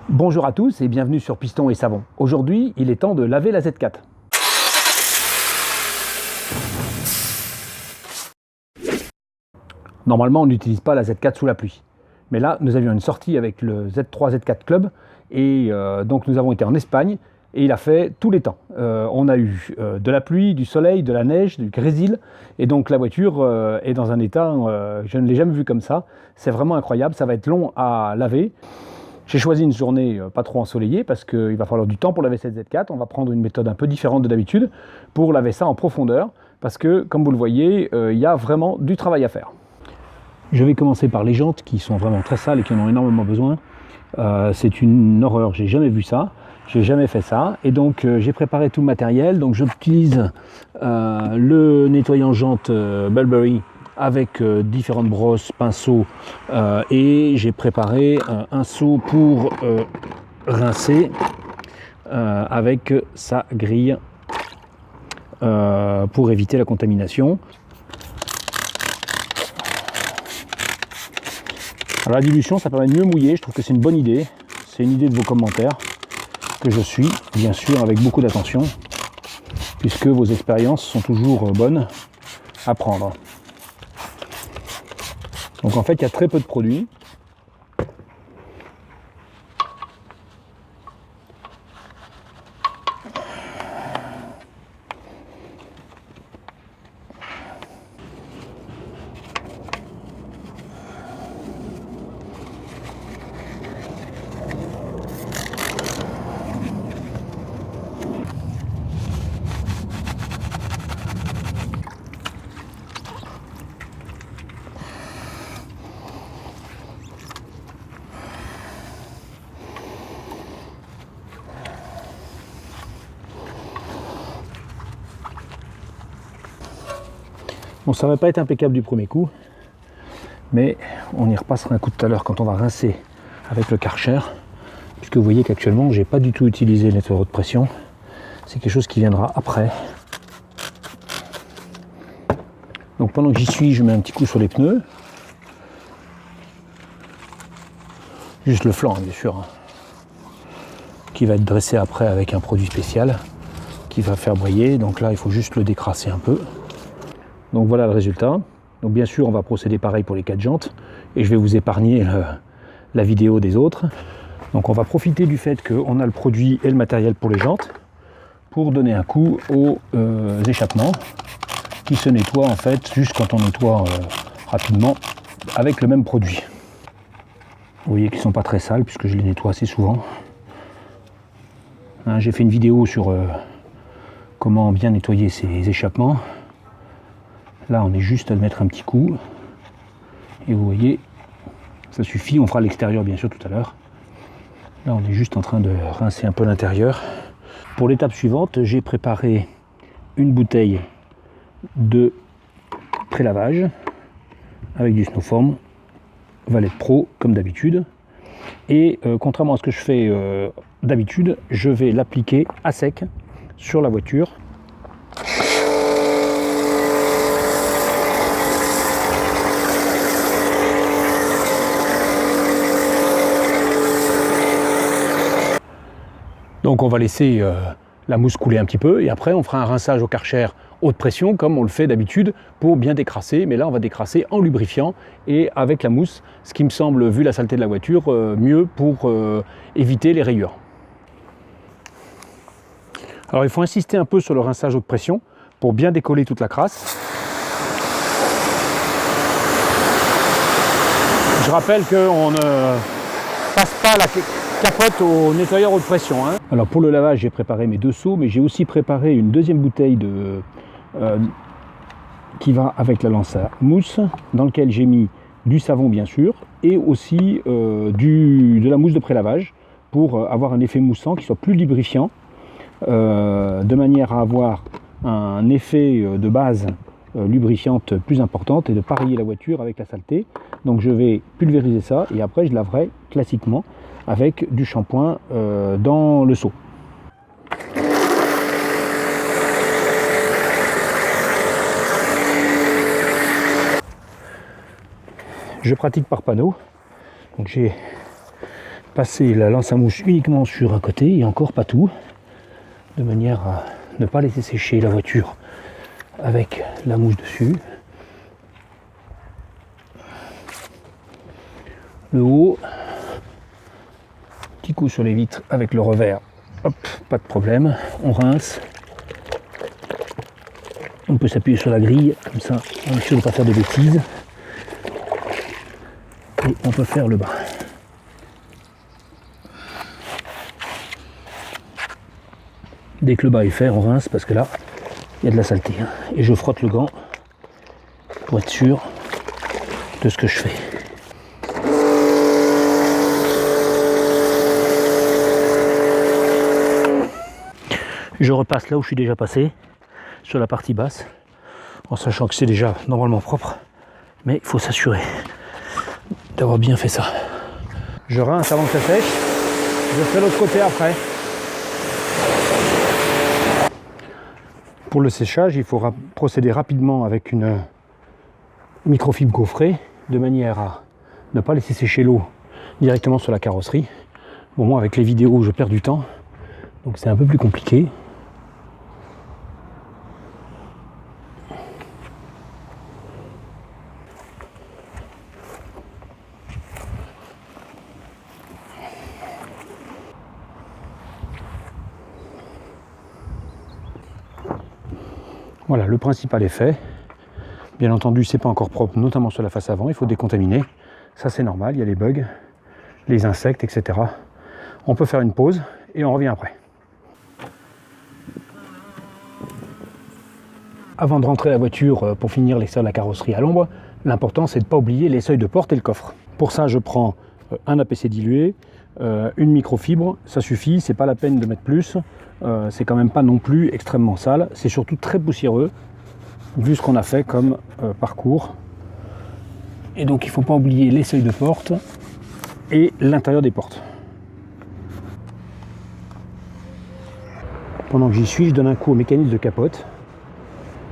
Bonjour à tous et bienvenue sur Piston et Savon. Aujourd'hui, il est temps de laver la Z4. Normalement, on n'utilise pas la Z4 sous la pluie. Mais là, nous avions une sortie avec le Z3 Z4 Club et donc nous avons été en Espagne et il a fait tous les temps. On a eu de la pluie, du soleil, de la neige, du grésil et donc la voiture est dans un état, je ne l'ai jamais vu comme ça. C'est vraiment incroyable, ça va être long à laver. J'ai choisi une journée pas trop ensoleillée parce qu'il va falloir du temps pour laver cette Z4. On va prendre une méthode un peu différente de d'habitude pour laver ça en profondeur parce que, comme vous le voyez, il y a vraiment du travail à faire. Je vais commencer par les jantes qui sont vraiment très sales et qui en ont énormément besoin. C'est une horreur, j'ai jamais vu ça, j'ai jamais fait ça. Et donc j'ai préparé tout le matériel. Donc j'utilise le nettoyant jantes Burberry avec différentes brosses, pinceaux et j'ai préparé un seau pour rincer avec sa grille pour éviter la contamination. Alors la dilution, ça permet de mieux mouiller, je trouve que c'est une bonne idée. C'est une idée de vos commentaires que je suis, bien sûr, avec beaucoup d'attention, puisque vos expériences sont toujours bonnes à prendre. Donc en fait, il y a très peu de produits. Bon, ça ne va pas être impeccable du premier coup, mais on y repassera un coup tout à l'heure quand on va rincer avec le Karcher, puisque vous voyez qu'actuellement, je n'ai pas du tout utilisé le nettoyeur de pression. C'est quelque chose qui viendra après. Donc pendant que j'y suis, je mets un petit coup sur les pneus. Juste le flanc, bien sûr, hein, qui va être dressé après avec un produit spécial qui va faire briller. Donc là, il faut juste le décrasser un peu. Donc voilà le résultat. Donc bien sûr, on va procéder pareil pour les 4 jantes et je vais vous épargner la vidéo des autres. Donc on va profiter du fait qu'on a le produit et le matériel pour les jantes pour donner un coup aux échappements qui se nettoient en fait juste quand on nettoie rapidement avec le même produit. Vous voyez qu'ils ne sont pas très sales puisque je les nettoie assez souvent. Hein, j'ai fait une vidéo sur comment bien nettoyer ces échappements. Là, on est juste à mettre un petit coup. Et vous voyez, ça suffit. On fera l'extérieur, bien sûr, tout à l'heure. Là, on est juste en train de rincer un peu l'intérieur. Pour l'étape suivante, j'ai préparé une bouteille de pré-lavage avec du Snowform Valette Pro, comme d'habitude. Et contrairement à ce que je fais d'habitude, je vais l'appliquer à sec sur la voiture. Donc on va laisser la mousse couler un petit peu et après on fera un rinçage au Karcher haute pression comme on le fait d'habitude pour bien décrasser. Mais là on va décrasser en lubrifiant et avec la mousse, ce qui me semble, vu la saleté de la voiture, mieux pour éviter les rayures. Alors il faut insister un peu sur le rinçage haute pression pour bien décoller toute la crasse. Je rappelle qu'on ne passe pas la capote au nettoyeur haute pression. Hein. Alors pour le lavage, j'ai préparé mes 2 seaux, mais j'ai aussi préparé une deuxième bouteille qui va avec la lance à mousse, dans laquelle j'ai mis du savon bien sûr, et aussi de la mousse de pré-lavage pour avoir un effet moussant qui soit plus lubrifiant, de manière à avoir un effet de base lubrifiante plus importante et de parier la voiture avec la saleté. Donc je vais pulvériser ça et après je laverai classiquement avec du shampoing dans le seau. Je pratique par panneau. Donc j'ai passer la lance à mouche uniquement sur un côté et encore pas tout, de manière à ne pas laisser sécher la voiture avec la mouche dessus. Le haut, petit coup sur les vitres avec le revers, hop, pas de problème, on rince. On peut s'appuyer sur la grille, comme ça on est sûr de ne pas faire de bêtises. Et on peut faire le bas. Dès que le bas est fait, on rince parce que là, il y a de la saleté. Hein. Et je frotte le gant pour être sûr de ce que je fais. Je repasse là où je suis déjà passé, sur la partie basse, en sachant que c'est déjà normalement propre, mais il faut s'assurer d'avoir bien fait ça. Je rince avant que ça sèche, je fais l'autre côté après. Pour le séchage, il faut procéder rapidement avec une microfibre gaufrée, de manière à ne pas laisser sécher l'eau directement sur la carrosserie. Bon, moi avec les vidéos, je perds du temps, donc c'est un peu plus compliqué. Voilà, le principal est fait. Bien entendu, c'est pas encore propre, notamment sur la face avant, il faut décontaminer. Ça c'est normal, il y a les bugs, les insectes, etc. On peut faire une pause et on revient après. Avant de rentrer la voiture pour finir l'extérieur de la carrosserie à l'ombre, l'important c'est de ne pas oublier les seuils de porte et le coffre. Pour ça, je prends un APC dilué, une microfibre, ça suffit, c'est pas la peine de mettre plus. C'est quand même pas non plus extrêmement sale, c'est surtout très poussiéreux vu ce qu'on a fait comme parcours. Et donc il ne faut pas oublier les seuils de porte et l'intérieur des portes. Pendant que j'y suis, je donne un coup au mécanisme de capote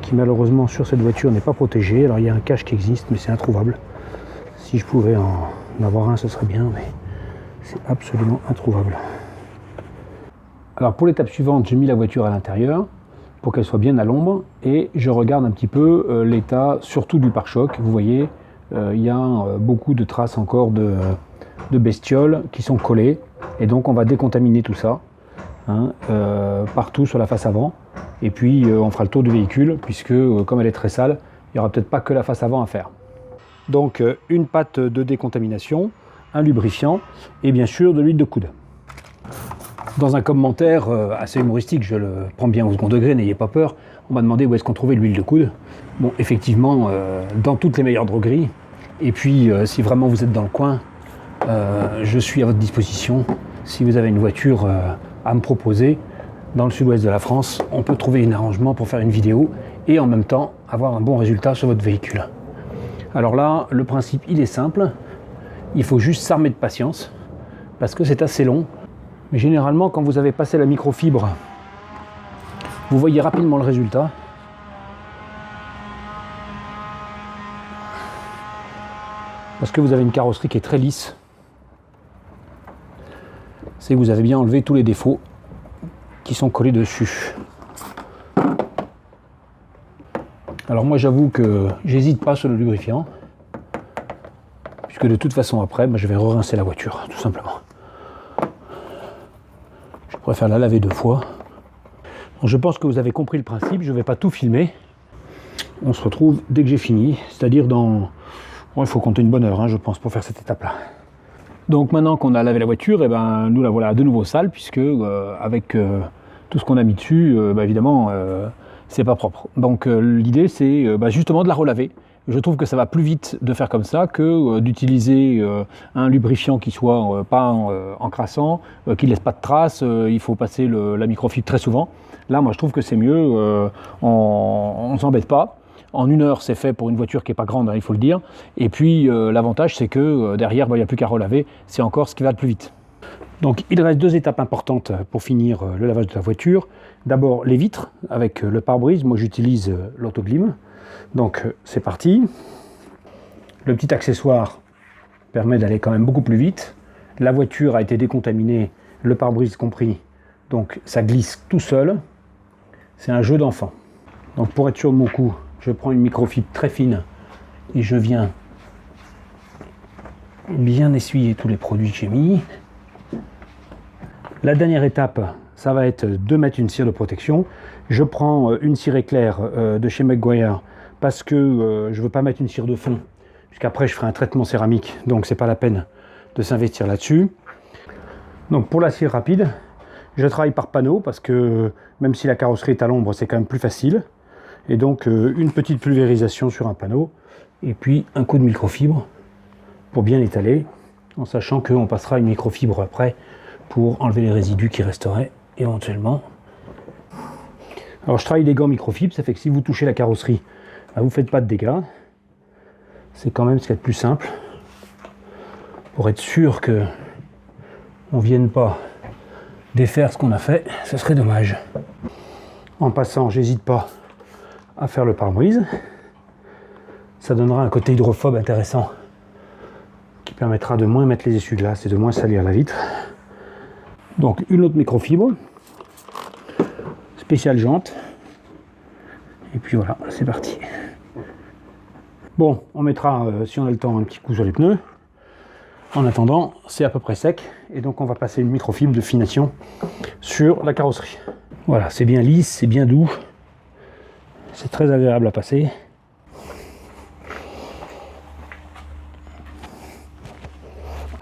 qui malheureusement sur cette voiture n'est pas protégé. Alors il y a un cache qui existe mais c'est introuvable. Si je pouvais en avoir un, ce serait bien, mais c'est absolument introuvable. Alors pour l'étape suivante, j'ai mis la voiture à l'intérieur pour qu'elle soit bien à l'ombre et je regarde un petit peu l'état surtout du pare-choc. Vous voyez, il y a beaucoup de traces encore de bestioles qui sont collées et donc on va décontaminer tout ça hein, partout sur la face avant et puis on fera le tour du véhicule puisque comme elle est très sale, il n'y aura peut-être pas que la face avant à faire. Donc une pâte de décontamination, un lubrifiant et bien sûr de l'huile de coude. Dans un commentaire assez humoristique, je le prends bien au second degré, n'ayez pas peur, on m'a demandé où est-ce qu'on trouvait l'huile de coude. Bon, effectivement, dans toutes les meilleures drogueries. Et puis, si vraiment vous êtes dans le coin, je suis à votre disposition. Si vous avez une voiture à me proposer, dans le sud-ouest de la France, on peut trouver un arrangement pour faire une vidéo et en même temps avoir un bon résultat sur votre véhicule. Alors là, le principe, il est simple. Il faut juste s'armer de patience parce que c'est assez long. Mais généralement, quand vous avez passé la microfibre, vous voyez rapidement le résultat. Parce que vous avez une carrosserie qui est très lisse. C'est que vous avez bien enlevé tous les défauts qui sont collés dessus. Alors moi, j'avoue que j'hésite pas sur le lubrifiant. Puisque de toute façon, après, je vais re-rincer la voiture, tout simplement. Je préfère la laver 2 fois. Donc je pense que vous avez compris le principe, je ne vais pas tout filmer. On se retrouve dès que j'ai fini, c'est-à-dire dans... Bon, il faut compter une bonne heure, hein, je pense, pour faire cette étape-là. Donc maintenant qu'on a lavé la voiture, nous la voilà de nouveau sale, puisque avec tout ce qu'on a mis dessus, évidemment, c'est pas propre. Donc l'idée, c'est justement de la relaver. Je trouve que ça va plus vite de faire comme ça que d'utiliser un lubrifiant qui soit pas encrassant, qui ne laisse pas de traces. Il faut passer la microfibre très souvent. Là, moi, je trouve que c'est mieux. On ne s'embête pas. En 1 heure, c'est fait pour une voiture qui n'est pas grande, hein, il faut le dire. Et puis, l'avantage, c'est que derrière, il n'y a plus qu'à relaver. C'est encore ce qui va le plus vite. Donc, il reste 2 étapes importantes pour finir le lavage de la voiture. D'abord, les vitres avec le pare-brise. Moi, j'utilise l'Autoglim. Donc c'est parti. Le petit accessoire permet d'aller quand même beaucoup plus vite. La voiture a été décontaminée, le pare-brise compris, donc ça glisse tout seul. C'est un jeu d'enfant. Donc pour être sûr de mon coup, je prends une microfibre très fine et je viens bien essuyer tous les produits que j'ai mis. La dernière étape, ça va être de mettre une cire de protection. Je prends une cire éclair de chez Meguiar parce que je ne veux pas mettre une cire de fond, puisqu'après je ferai un traitement céramique, donc c'est pas la peine de s'investir là-dessus. Donc pour la cire rapide, je travaille par panneau parce que même si la carrosserie est à l'ombre, c'est quand même plus facile. Et donc une petite pulvérisation sur un panneau et puis un coup de microfibre pour bien étaler, en sachant qu'on passera une microfibre après pour enlever les résidus qui resteraient éventuellement. Alors je travaille des gants microfibres, ça fait que si vous touchez la carrosserie, vous ne faites pas de dégâts. C'est quand même ce qu'il y a de plus simple pour être sûr que on ne vienne pas défaire ce qu'on a fait, ce serait dommage. En passant, j'hésite pas à faire le pare-brise. Ça donnera un côté hydrophobe intéressant qui permettra de moins mettre les essuie-glaces et de moins salir la vitre. Donc une autre microfibre, spéciale jante. Et puis voilà, c'est parti. Bon, on mettra, si on a le temps, un petit coup sur les pneus. En attendant, c'est à peu près sec. Et donc on va passer une microfibre de finition sur la carrosserie. Voilà, c'est bien lisse, c'est bien doux. C'est très agréable à passer.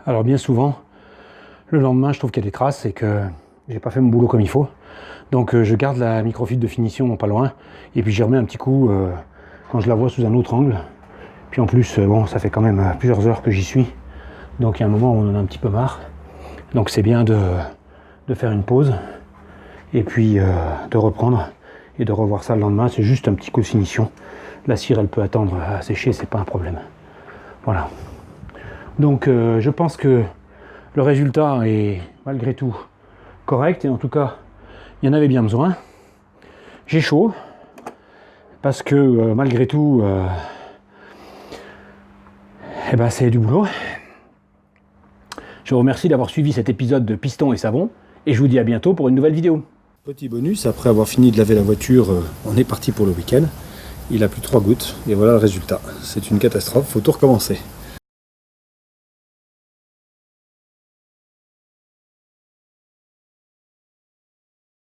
Alors bien souvent, le lendemain, je trouve qu'il y a des traces et que j'ai pas fait mon boulot comme il faut. Donc je garde la microfibre de finition pas loin. Et puis j'y remets un petit coup quand je la vois sous un autre angle. Puis en plus, bon, ça fait quand même plusieurs heures que j'y suis. Donc il y a un moment où on en a un petit peu marre. Donc c'est bien de faire une pause. Et puis de reprendre et de revoir ça le lendemain. C'est juste un petit coup de finition. La cire, elle peut attendre à sécher, c'est pas un problème. Voilà. Donc je pense que le résultat est malgré tout correct. Et en tout cas, il y en avait bien besoin. J'ai chaud. Parce que malgré tout, c'est du boulot. Je vous remercie d'avoir suivi cet épisode de Piston et Savon. Et je vous dis à bientôt pour une nouvelle vidéo. Petit bonus, après avoir fini de laver la voiture, on est parti pour le week-end. Il a plu 3 gouttes et voilà le résultat. C'est une catastrophe, faut tout recommencer.